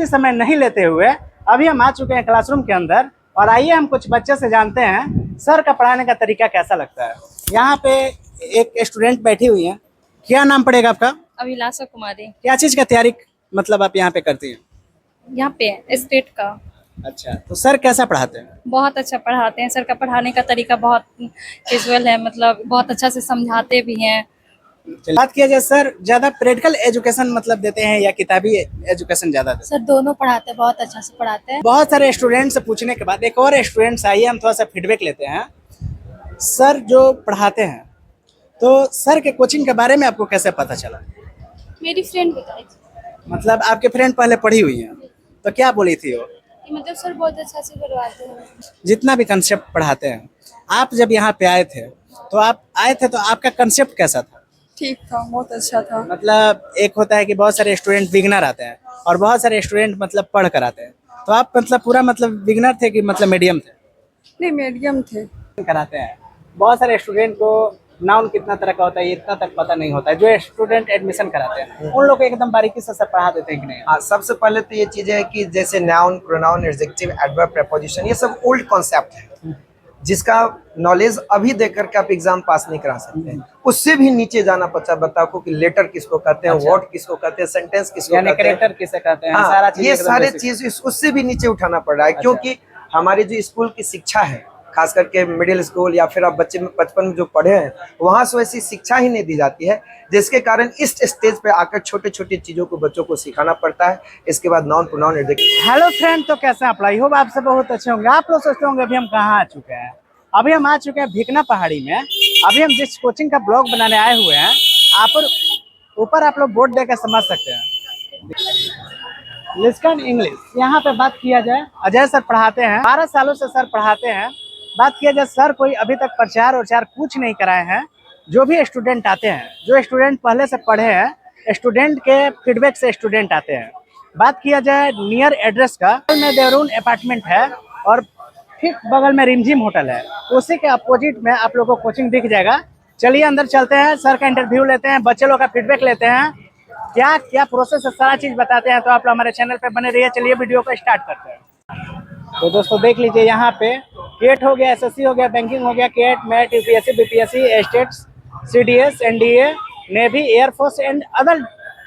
कीमती समय नहीं लेते हुए अभी हम आ चुके हैं क्लासरूम के अंदर और आइए हम कुछ बच्चे से जानते हैं सर का पढ़ाने का तरीका कैसा लगता है। यहाँ पे एक स्टूडेंट बैठी हुई है, क्या नाम पड़ेगा आपका? अभिलाषा कुमारी। क्या चीज का तैयारी मतलब आप यहाँ पे करती हैं? यहाँ पे स्टेट का। अच्छा, तो सर कैसा पढ़ाते हैं? बहुत अच्छा पढ़ाते हैं। सर का पढ़ाने का तरीका बहुत कैजुअल है, मतलब बहुत अच्छा से समझाते भी हैं। बात किया जाए सर ज्यादा प्रैक्टिकल एजुकेशन मतलब देते हैं या किताबी एजुकेशन ज्यादा देते सर दोनों पढ़ाते हैं, बहुत अच्छा से पढ़ाते हैं। हैं? बहुत सारे स्टूडेंट से पूछने के बाद एक और स्टूडेंट आइए हम थोड़ा सा फीडबैक लेते हैं। सर जो पढ़ाते हैं तो सर के कोचिंग के बारे में आपको कैसे पता चला? मेरी फ्रेंड बताई मतलब आपके फ्रेंड पहले पढ़ी हुई है तो क्या बोली थी वो? कि मतलब सर बहुत अच्छा से करवाते हैं। जितना भी कंसेप्ट पढ़ाते हैं, आप जब यहाँ पे आए थे तो आपका कंसेप्ट कैसा था? ठीक था, बहुत अच्छा था। मतलब एक होता है कि बहुत सारे स्टूडेंट बिगनर आते हैं और बहुत सारे स्टूडेंट मतलब पढ़ कर आते हैं, तो आप मतलब पूरा मतलब बिगनर थे कि मतलब मीडियम थे? नहीं, मीडियम थे। कराते हैं बहुत सारे स्टूडेंट को नाउन कितना तरह का होता है इतना तक पता नहीं होता है। जो स्टूडेंट एडमिशन कराते हैं उन लोग को एकदम बारीकी से सब पढ़ा देते हैं कि नहीं? हाँ, सबसे पहले तो ये चीज़ है कि जैसे noun, pronoun, adjective, adverb, preposition, ये सब ओल्ड कॉन्सेप्ट है जिसका नॉलेज अभी देख करके आप एग्जाम पास नहीं करा सकते। उससे भी नीचे जाना पड़ता है बताओ कि लेटर किसको कहते हैं, वर्ड किसको कहते हैं, सेंटेंस किसको यानी कहते हैं, कैरेक्टर किसे कहते हैं, हाँ, सारा चीज ये एकदम सारे basic। चीज उससे भी नीचे उठाना पड़ रहा है क्योंकि हमारी जो स्कूल की शिक्षा है, खास करके मिडिल स्कूल या फिर आप बच्चे में बचपन में जो पढ़े हैं वहां से वैसी शिक्षा ही नहीं दी जाती है, जिसके कारण इस स्टेज पे आकर छोटे छोटे चीजों को बच्चों को सिखाना पड़ता है। इसके बाद non pronoun adjective. Hello friend, तो कैसे आप? आई होप आप सब बहुत अच्छे होंगे। आप लोग सोचते होंगे अभी हम कहाँ आ चुके हैं। अभी हम आ चुके हैं भिकना पहाड़ी में। अभी हम जिस कोचिंग का ब्लॉग बनाने आए हुए हैं, आप ऊपर आप लोग बोर्ड देकर समझ सकते हैं, लिस्कन इंग्लिश। यहाँ पे बात किया जाए, अजय सर पढ़ाते हैं, 12 सालों से सर पढ़ाते हैं। बात किया जाए सर कोई अभी तक प्रचार और कुछ नहीं कराए हैं। जो भी स्टूडेंट आते हैं, जो स्टूडेंट पहले से पढ़े हैं, स्टूडेंट के फीडबैक से स्टूडेंट आते हैं। बात किया जाए नियर एड्रेस का, में देवरून अपार्टमेंट है और ठीक बगल में रिमझिम होटल है, उसी के अपोजिट में आप लोगों को कोचिंग दिख जाएगा। चलिए अंदर चलते हैं, सर का इंटरव्यू लेते हैं, बच्चे लोग का फीडबैक लेते हैं, क्या क्या प्रोसेस है सारा चीज बताते हैं। तो आप लोग हमारे चैनल पे बने रहिए। चलिए वीडियो को स्टार्ट करते हैं। तो दोस्तों देख लीजिए, यहाँ पे केट हो गया, एसएससी हो गया, बैंकिंग हो गया, CAT, MAT, UPSC, BPSC, states, CDS, NDA, navy, air force and other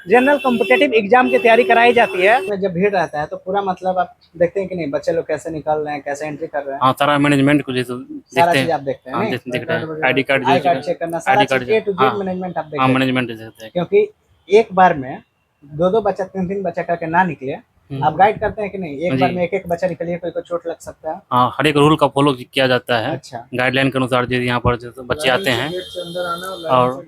general competitive exam की तैयारी कराई जाती है। जब भीड़ रहता है तो पूरा मतलब आप देखते हैं कि नहीं, बच्चे लोग कैसे निकल रहे हैं, कैसे एंट्री कर रहे हैं। हाँ, सारा मैनेजमेंट को जैसे सारा देखते चीज हैं। आप देखते हैं। हाँ, नहीं? दिख रहा है। आईडी कार्ड चेक करना, सारा चीज ए टू जेड मैनेजमेंट आप देखते हैं। मैनेजमेंट देखते हैं। क्योंकि एक बार में दो बच्चा, तीन बच्चा करके ना निकले, आप गाइड करते हैं कि नहीं? एक बार में एक बच्चा निकलिए, कोई को चोट लग सकता है। हाँ, हर एक रूल का फॉलो किया जाता है। अच्छा, गाइडलाइन के अनुसार जो यहाँ पर जो बच्चे आते हैं। और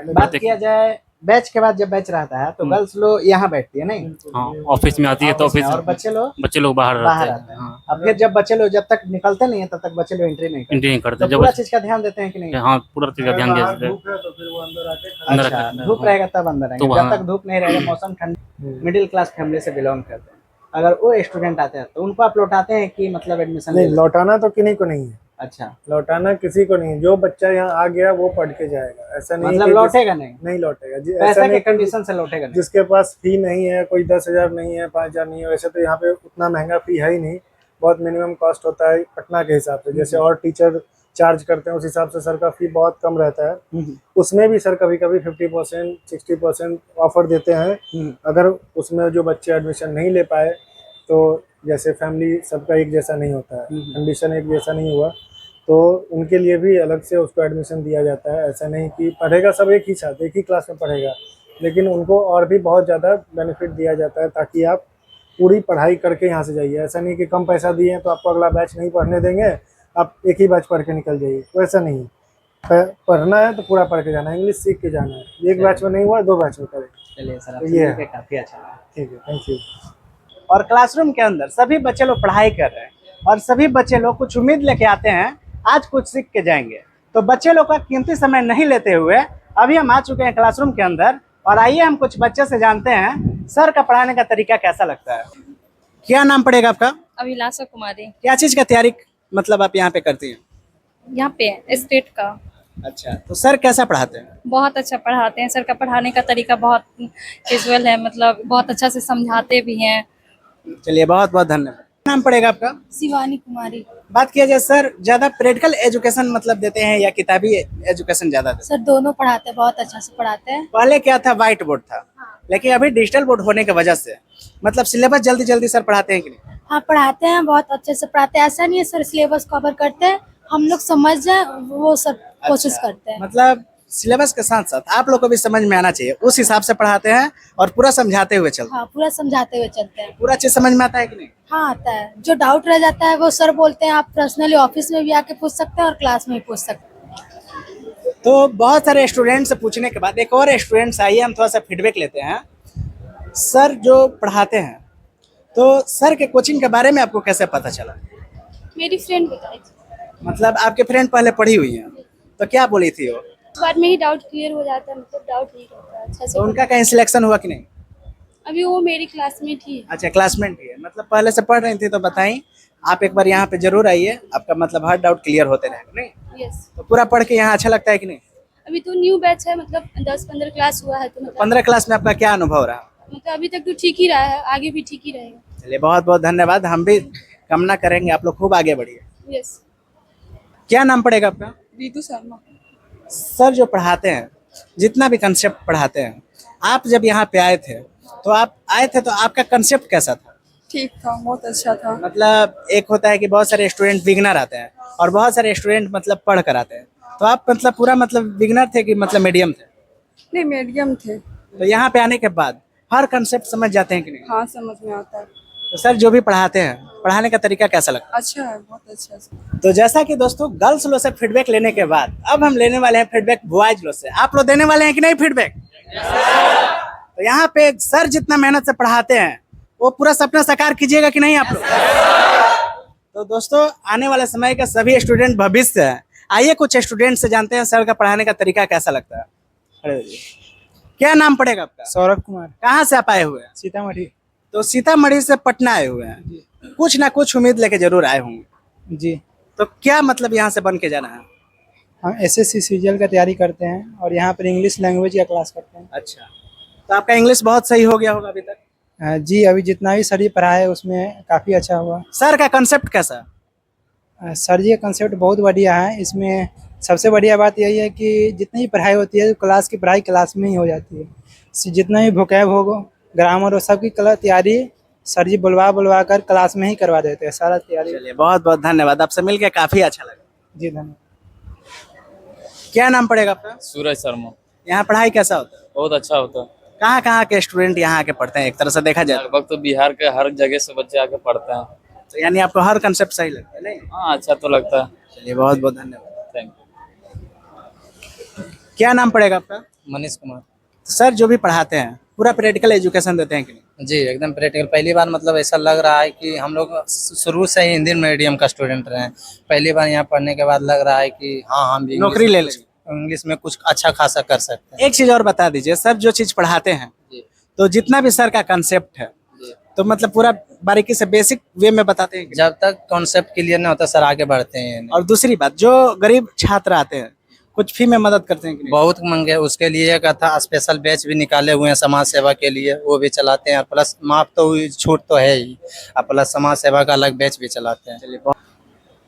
बात किया जाए बैच के बाद, जब बैच रहता है तो गर्ल्स लोग यहाँ बैठती है नहीं? हाँ, ऑफिस में आती है तो ऑफिस, और बच्चे लोग बाहर बाहर रहते आते हैं। हैं। हाँ, अब फिर जब बच्चे लोग जब तक निकलते नहीं है तब तक बच्चे लोग एंट्री नहीं करते। एंट्री नहीं करते। तो जब पूरा चीज का ध्यान देते हैं कि नहीं? हाँ, पूरा चीज का ध्यान दिया जाता है। अंदर अच्छा, रखते हैं। धूप रहेगा तब अंदर आएंगे, तो जब हाँ। तक धूप नहीं रहेगा, मौसम ठंड। मिडिल क्लास फैमिली से बिलोंग करते हैं, अगर वो स्टूडेंट आते हैं तो उनको आप लौटाते हैं कि मतलब एडमिशन? नहीं, लौटाना तो किन्हीं को नहीं है। अच्छा, लौटाना किसी को नहीं है। जो बच्चा यहाँ आ गया वो पढ़ के जाएगा, ऐसा नहीं मतलब कि लौटेगा नहीं? नहीं लौटेगा। ऐसा पैसे के नहीं कंडीशन से लौटेगा नहीं? जिसके पास फी नहीं है, कोई 10,000 नहीं है, 5,000 नहीं है, वैसे तो यहाँ पे उतना महंगा फी है ही नहीं। बहुत मिनिमम कॉस्ट होता है पटना के हिसाब से। जैसे और टीचर चार्ज करते हैं उस हिसाब से सर का फी बहुत कम रहता है। उसमें भी सर कभी कभी 50%, 60% ऑफर देते हैं। अगर उसमें जो बच्चे एडमिशन नहीं ले पाए तो जैसे फैमिली सबका एक जैसा नहीं होता है, कंडीशन एक जैसा नहीं हुआ तो उनके लिए भी अलग से उसको एडमिशन दिया जाता है। ऐसा नहीं कि पढ़ेगा सब एक ही साथ, एक ही क्लास में पढ़ेगा, लेकिन उनको और भी बहुत ज़्यादा बेनिफिट दिया जाता है ताकि आप पूरी पढ़ाई करके यहाँ से जाइए। ऐसा नहीं कि कम पैसा दिए हैं तो आपको अगला बैच नहीं पढ़ने देंगे, आप एक ही बैच पढ़ के निकल जाइए, तो ऐसा नहीं है। पढ़ना है तो पूरा पढ़ के जाना है, इंग्लिश सीख के जाना है। एक बैच में नहीं हुआ 2 बैच में करें। चलिए सर, तो ये काफी अच्छा लगा। ठीक है, थैंक यू। और क्लासरूम के अंदर सभी बच्चे लोग पढ़ाई कर रहे हैं और सभी बच्चे लोग कुछ उम्मीद लेके आते हैं, आज कुछ सीख के जाएंगे। तो बच्चे लोग का कीमती समय नहीं लेते हुए अभी हम आ चुके हैं क्लासरूम के अंदर और आइए हम कुछ बच्चे से जानते हैं सर का पढ़ाने का तरीका कैसा लगता है। क्या नाम पड़ेगा आपका? अभिलाषा कुमारी। क्या चीज का तैयारी मतलब आप यहाँ पे करती हैं? यहाँ पे स्टेट का। अच्छा, तो सर कैसा पढ़ाते हैं? बहुत अच्छा पढ़ाते हैं, सर का पढ़ाने का तरीका बहुत कैजुअल है, मतलब बहुत अच्छा से समझाते भी हैं। चलिए, बहुत बहुत धन्यवाद। क्या नाम पड़ेगा आपका? शिवानी कुमारी। बात किया जाए सर, ज्यादा प्रैक्टिकल एजुकेशन मतलब देते हैं या किताबी एजुकेशन ज्यादा देते सर दोनों पढ़ाते हैं, बहुत अच्छा से पढ़ाते हैं। हैं? पहले क्या था, व्हाइट बोर्ड था, लेकिन अभी डिजिटल बोर्ड होने की वजह से मतलब सिलेबस जल्दी जल्दी सर पढ़ाते हैं कि नहीं? हाँ पढ़ाते हैं, बहुत अच्छे से पढ़ाते हैं। ऐसा नहीं है सर सिलेबस कवर करते हैं, हम लोग समझ जाए वो सब कोशिश अच्छा, करते हैं। मतलब सिलेबस के साथ साथ आप लोग को भी समझ में आना चाहिए, उस हिसाब से पढ़ाते हैं और पूरा समझाते हुए चलते हैं। हाँ पूरा समझाते हुए चलते हैं। पूरा चीज समझ में आता है कि नहीं? हाँ आता है, जो डाउट रह जाता है वो सर बोलते हैं, आप पर्सनली ऑफिस में भी आके पूछ सकते हैं और क्लास में भी पूछ सकते हैं। तो बहुत सारे स्टूडेंट से पूछने के बाद एक और स्टूडेंट्स आइए, हम थोड़ा सा फीडबैक लेते हैं। सर जो पढ़ाते हैं, तो सर के कोचिंग के बारे में आपको कैसे पता चला? मेरी फ्रेंड बताई थी, मतलब आपके फ्रेंड पहले पढ़ी हुई हैं, तो क्या बोली थी वो? इस बार में ही डाउट क्लियर हो जाता है, मतलब डाउट नहीं रहता अच्छा से। तो उनका कहीं सिलेक्शन हुआ कि नहीं? अभी वो मेरी क्लासमेट ही है। अच्छा, क्लासमेट भी है, मतलब पहले से पढ़ रही थी। तो बताई, आप एक बार यहाँ पे जरूर आइए, आपका मतलब हर डाउट क्लियर होते रहेगा। नहीं यस, तो पूरा पढ़ के यहाँ अच्छा लगता है कि नहीं? अभी तो न्यू बैच है, मतलब 10-15 क्लास हुआ है, तो मतलब 15 क्लास में आपका क्या अनुभव रहा? अभी तक तो ठीक ही रहा है, आगे भी ठीक ही रहेगा। चलिए, बहुत बहुत धन्यवाद। हम भी कामना करेंगे आप लोग खूब आगे बढ़िए। यस। क्या नाम पड़ेगा आपका? रितु शर्मा। सर जो पढ़ाते हैं, जितना भी कंसेप्ट पढ़ाते हैं, आप जब यहाँ पे आए थे तो आपका कंसेप्ट कैसा था? ठीक था, बहुत अच्छा था। मतलब एक होता है कि बहुत सारे स्टूडेंट बिगनर आते हैं और बहुत सारे स्टूडेंट मतलब पढ़ कर आते हैं, तो आप मतलब पूरा मतलब बिगनर थे कि मतलब मीडियम थे? नहीं मीडियम थे। तो यहाँ पे आने के बाद हर कंसेप्ट समझ जाते हैं कि नहीं? हाँ समझ में आता है। तो सर जो भी पढ़ाते हैं, पढ़ाने का तरीका कैसा लगता अच्छा है, बहुत अच्छा है। है? तो जैसा कि दोस्तों, गर्ल्स लोग से फीडबैक लेने के बाद अब हम लेने वाले हैं फीडबैक बॉयज लोग से। आप लोग देने वाले हैं कि नहीं फीडबैक? तो यहाँ पे सर जितना मेहनत से पढ़ाते हैं, वो पूरा सपना साकार कीजिएगा कि नहीं आप लोग? तो दोस्तों, आने वाले समय के सभी स्टूडेंट भविष्य है। आइए कुछ स्टूडेंट से जानते हैं सर का पढ़ाने का तरीका कैसा लगता है। अरे जी, क्या नाम पड़ेगा आपका? सौरभ कुमार, कहाँ से आप आए हुए हैं? सीतामढ़ी। तो सीतामढ़ी से पटना आए हुए हैं, कुछ ना कुछ उम्मीद लेके जरूर आए होंगे। जी, तो क्या मतलब यहाँ से बन के जाना है? हम एसएससी सीजीएल का तैयारी करते हैं और यहाँ पर इंग्लिश लैंग्वेज का क्लास करते हैं। अच्छा, तो आपका इंग्लिश बहुत सही हो गया होगा अभी तक? जी, अभी जितना भी सर जी पढ़ा है उसमें काफ़ी अच्छा हुआ। सर का कंसेप्ट कैसा? सर जी का कंसेप्ट बहुत बढ़िया है। इसमें सबसे बढ़िया बात यही है कि जितनी भी पढ़ाई होती है, क्लास की पढ़ाई क्लास में ही हो जाती है। जितना भी वोकैब हो, ग्रामर हो, सबकी तैयारी सर जी बुलवा कर क्लास में ही करवा देते हैं सारा तैयारी। चलिए, बहुत बहुत धन्यवाद, आपसे मिलके काफी अच्छा लगा। जी धन्यवाद। क्या नाम पड़ेगा आपका? सूरज शर्मा। यहाँ पढ़ाई कैसा होता है? बहुत अच्छा होता है। कहाँ कहाँ के स्टूडेंट यहाँ आके पढ़ते हैं एक तरह से देखा जाए? लगभग तो बिहार के हर जगह से बच्चे आके पढ़ते हैं। तो यानी आपको हर कंसेप्ट सही लगता है नहीं? हाँ अच्छा तो लगता है। चलिए, बहुत बहुत धन्यवाद। Thank you. क्या नाम पड़ेगा आपका? मनीष कुमार। सर जो भी पढ़ाते हैं पूरा प्रैक्टिकल एजुकेशन देते हैं कि नहीं? जी एकदम प्रैक्टिकल। पहली बार मतलब ऐसा लग रहा है कि हम लोग शुरू से ही हिंदी मीडियम का स्टूडेंट रहे हैं। पहली बार यहाँ पढ़ने के बाद लग रहा है कि हाँ हम भी नौकरी ले लेंगे, इंग्लिश में कुछ अच्छा खासा कर सकते हैं। एक चीज और बता दीजिए, सर जो चीज पढ़ाते हैं, जी। तो जितना भी सर का कंसेप्ट है, जी। तो मतलब पूरा बारीकी से बेसिक वे में बताते हैं कि जब तक कॉन्सेप्ट क्लियर नहीं होता सर आगे बढ़ते हैं नहीं। और दूसरी बात, जो गरीब छात्र आते हैं कुछ फी में मदद करते हैं कि नहीं? बहुत मंगे, उसके लिए एक था स्पेशल बैच भी निकाले हुए हैं समाज सेवा के लिए, वो भी चलाते हैं। प्लस माफ तो हुई, छूट तो है ही, और प्लस समाज सेवा का अलग बैच भी चलाते हैं।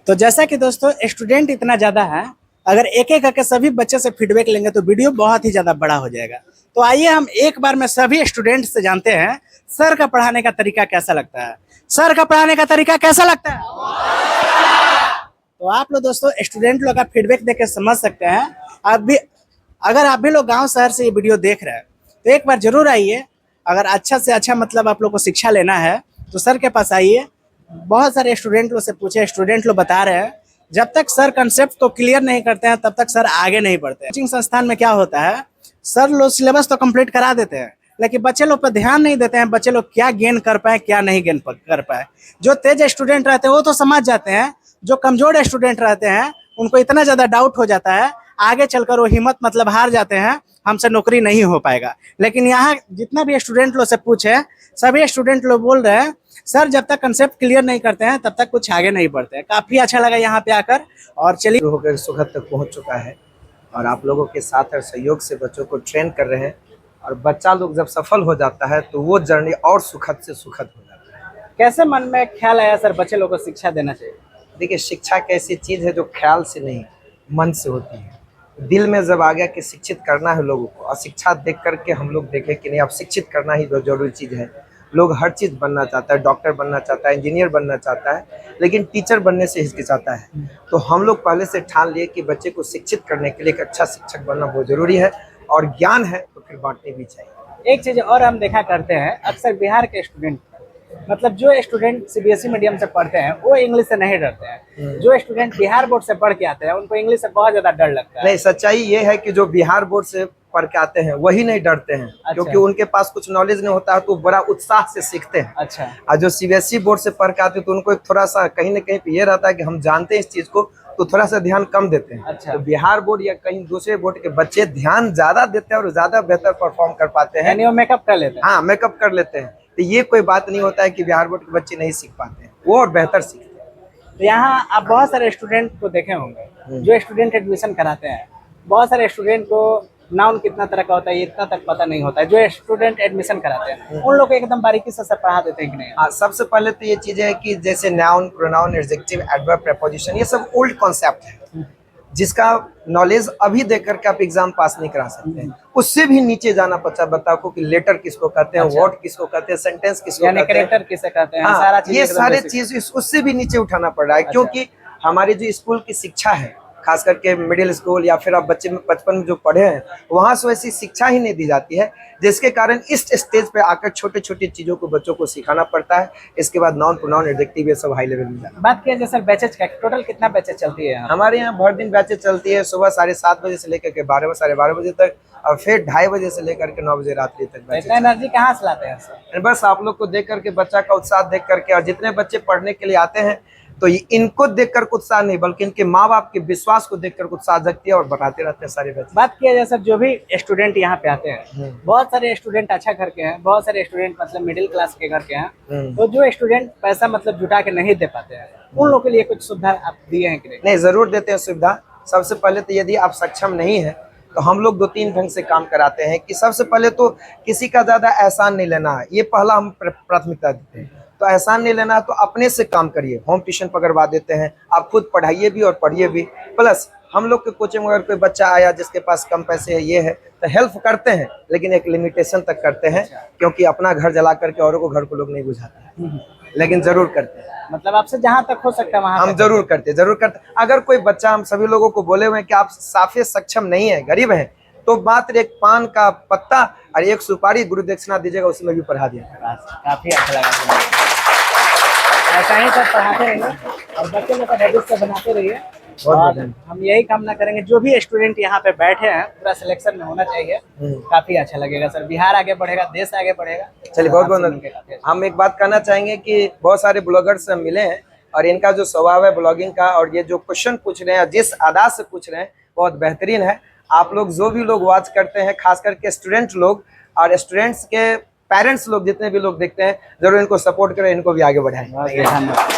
तो जैसा कि दोस्तों स्टूडेंट इतना ज्यादा है, अगर एक एक करके सभी बच्चे से फीडबैक लेंगे तो वीडियो बहुत ही ज्यादा बड़ा हो जाएगा। तो आइए हम एक बार में सभी स्टूडेंट से जानते हैं सर का पढ़ाने का तरीका कैसा लगता है। सर का पढ़ाने का तरीका कैसा लगता है? तो आप लोग दोस्तों स्टूडेंट लोग का फीडबैक देख के समझ सकते हैं। आप भी, अगर आप भी लोग गांव शहर से ये वीडियो देख रहे हैं तो एक बार जरूर आइए। अगर अच्छा से अच्छा मतलब आप लोग को शिक्षा लेना है तो सर के पास आइए। बहुत सारे स्टूडेंट लोग से पूछे, स्टूडेंट लोग बता रहे हैं जब तक सर कंसेप्ट को क्लियर नहीं करते हैं तब तक सर आगे नहीं बढ़ते। कोचिंग संस्थान में क्या होता है, सर लोग सिलेबस तो कंप्लीट करा देते हैं लेकिन बच्चे लोग पर ध्यान नहीं देते हैं, बच्चे लोग क्या गेन कर पाए क्या नहीं गेन कर पाए। जो तेज स्टूडेंट रहते हैं वो तो समझ जाते हैं, जो कमजोर स्टूडेंट रहते हैं उनको इतना ज्यादा डाउट हो जाता है, आगे चलकर वो हिम्मत मतलब हार जाते हैं, हमसे नौकरी नहीं हो पाएगा। लेकिन यहाँ जितना भी स्टूडेंट लोग से पूछे, सभी स्टूडेंट लोग बोल रहे हैं सर जब तक कंसेप्ट क्लियर नहीं करते हैं तब तक कुछ आगे नहीं बढ़ते हैं। काफी अच्छा लगा यहाँ पे आकर। और चलिए होकर सुखद तक पहुंच चुका है। और आप लोगों के साथ और सहयोग से बच्चों को ट्रेन कर रहे हैं। और बच्चा लोग जब सफल हो जाता है तो वो जर्नी और सुखद से सुखद हो जाता है। कैसे मन में ख्याल आया सर बच्चे लोगों को शिक्षा देना चाहिए? देखिए, शिक्षा एक ऐसी चीज़ है जो ख्याल से नहीं मन से होती है। दिल में जब आ गया कि शिक्षित करना है लोगों को, और शिक्षा देख करके हम लोग देखें कि नहीं अब शिक्षित करना ही जरूरी चीज़ है। लोग हर चीज़ बनना चाहता है, डॉक्टर बनना चाहता है, इंजीनियर बनना चाहता है, लेकिन टीचर बनने से हिचकिचाता है। तो हम लोग पहले से ठान लिए कि बच्चे को शिक्षित करने के लिए एक अच्छा शिक्षक बनना बहुत ज़रूरी है, और ज्ञान है तो फिर बांटनी भी चाहिए। एक चीज और हम देखा करते हैं, अक्सर बिहार के स्टूडेंट, मतलब जो स्टूडेंट सीबीएसई मीडियम से पढ़ते हैं वो इंग्लिश से नहीं डरते हैं। जो स्टूडेंट बिहार बोर्ड से पढ़ के आते हैं उनको इंग्लिश से बहुत ज्यादा डर लगता है। नहीं, सच्चाई ये है कि जो बिहार बोर्ड से पढ़ के आते हैं वही नहीं डरते हैं, क्योंकि उनके पास कुछ नॉलेज नहीं होता है तो बड़ा उत्साह से सीखते हैं। अच्छा। और जो सीबीएसई बोर्ड से पढ़ के आते हैं तो उनको एक थोड़ा सा कहीं ना कहीं पे ये रहता है कि हम जानते हैं इस चीज को, तो थोड़ा सा ध्यान कम देते हैं। अच्छा। तो बिहार बोर्ड या कहीं दूसरे बोर्ड के बच्चे ध्यान ज्यादा देते हैं और ज्यादा बेहतर परफॉर्म कर पाते हैं। यानी वो मेकअप कर लेते हैं। हाँ, मेकअप कर लेते हैं। तो ये कोई बात नहीं होता है कि बिहार बोर्ड के बच्चे नहीं सीख पाते हैं, वो और बेहतर सीखते हैं। तो यहाँ आप बहुत सारे स्टूडेंट को देखे होंगे, जो स्टूडेंट एडमिशन कराते हैं, बहुत सारे स्टूडेंट को नाउन कितना तरह का होता है ये इतना तक पता नहीं होता है। जो स्टूडेंट एडमिशन कराते हैं उन लोग को एकदम बारीकी से सब पढ़ा देते हैं कि नहीं? हाँ, सबसे पहले तो ये चीजें है कि जैसे noun, pronoun, adjective, adverb, preposition, ये सब ओल्ड कॉन्सेप्ट है, जिसका नॉलेज अभी देख करके आप एग्जाम पास नहीं करा सकते हैं। उससे भी नीचे जाना पड़ता है बच्चा को कि लेटर किसको कहते हैं, वर्ड किसको कहते हैं, सेंटेंस किसको यानी कहते हैं, कैरेक्टर किसे कहते हैं, हाँ, सारा चीज ये एकदम सारे basic। चीज उससे भी नीचे उठाना पड़ रहा है। क्योंकि हमारी जो स्कूल की शिक्षा है, खास करके मिडिल स्कूल या फिर आप बच्चे में बचपन में जो पढ़े हैं वहाँ से वैसी शिक्षा ही नहीं दी जाती है, जिसके कारण इस स्टेज पे आकर छोटे छोटे चीज़ों को बच्चों को सिखाना पड़ता है। इसके बाद नाउन, प्रोनाउन, एडजेक्टिव ये सब हाई लेवल में जाना। बात किया जाए सर बैचेज का, टोटल कितना बैचेज चलती है यहाँ? हमारे यहाँ भर दिन बैचेज चलती है, सुबह 7:30 बजे से लेकर के 12 साढ़े 12 बजे तक, और फिर 2:30 बजे से लेकर के 9 बजे रात्रि तक बैचेज। इतना एनर्जी कहाँ से लाते हैं सर? बस आप लोग को देख करके, बच्चा का उत्साह देख करके, और जितने बच्चे पढ़ने के लिए आते हैं तो इनको देखकर उत्साह नहीं बल्कि इनके माँ बाप के विश्वास को देखकर उत्साह जगती है और बढ़ाते रहते हैं सारे बच्चे। बात किया जाए सर, जो भी स्टूडेंट यहाँ पे आते हैं, बहुत सारे स्टूडेंट अच्छा घर के हैं, बहुत सारे स्टूडेंट मतलब मिडिल क्लास के घर के हैं, तो जो स्टूडेंट पैसा मतलब जुटा के नहीं दे पाते हैं उन लोगों के लिए कुछ सुविधा आप दिए हैं कि नहीं? नहीं, जरूर देते हैं सुविधा। सबसे पहले तो यदि आप सक्षम नहीं है तो हम लोग 2-3 ढंग से काम कराते हैं कि सबसे पहले तो किसी का ज्यादा एहसान नहीं लेना है, ये पहला हम प्राथमिकता देते हैं। तो एहसान नहीं लेना है तो अपने से काम करिए, होम ट्यूशन पकड़वा देते हैं, आप खुद पढ़ाइए भी और पढ़िए भी। प्लस हम लोग के कोचिंग में अगर कोई बच्चा आया जिसके पास कम पैसे है, ये है, तो हेल्प करते हैं, लेकिन एक लिमिटेशन तक करते हैं, क्योंकि अपना घर जला करके औरों को घर को लोग नहीं बुझाते हैं, लेकिन जरूर करते हैं। मतलब आपसे जहाँ तक हो सकता है वहाँ हम जरूर करते। अगर कोई बच्चा, हम सभी लोगों को बोले हुए हैं कि आप साफे सक्षम नहीं है, गरीब हैं, तो मात्र एक पान का पत्ता और एक सुपारी गुरु दक्षिणा दीजिएगा, उसमें भी पढ़ा दिया। काफी अच्छा लगा। ऐसा ही सब पढ़ाते रहिए और बच्चे लोग का भविष्य बनाते रहिए। और हम यही कामना करेंगे जो भी स्टूडेंट यहाँ पे बैठे हैं पूरा सिलेक्शन में होना चाहिए। काफी अच्छा लगेगा सर, बिहार आगे बढ़ेगा, देश आगे बढ़ेगा। चलिए, बहुत बहुत हम एक बात कहना चाहेंगे कि बहुत सारे ब्लॉगर्स से मिले हैं और इनका जो स्वभाव है ब्लॉगिंग का, और ये जो क्वेश्चन पूछ रहे हैं, जिस अदा से पूछ रहे हैं, बहुत बेहतरीन है। आप लोग जो भी लोग वॉच करते हैं, खास करके स्टूडेंट लोग और स्टूडेंट्स के पेरेंट्स लोग, जितने भी लोग देखते हैं, जरूर इनको सपोर्ट करें, इनको भी आगे बढ़ाएं। धन्यवाद।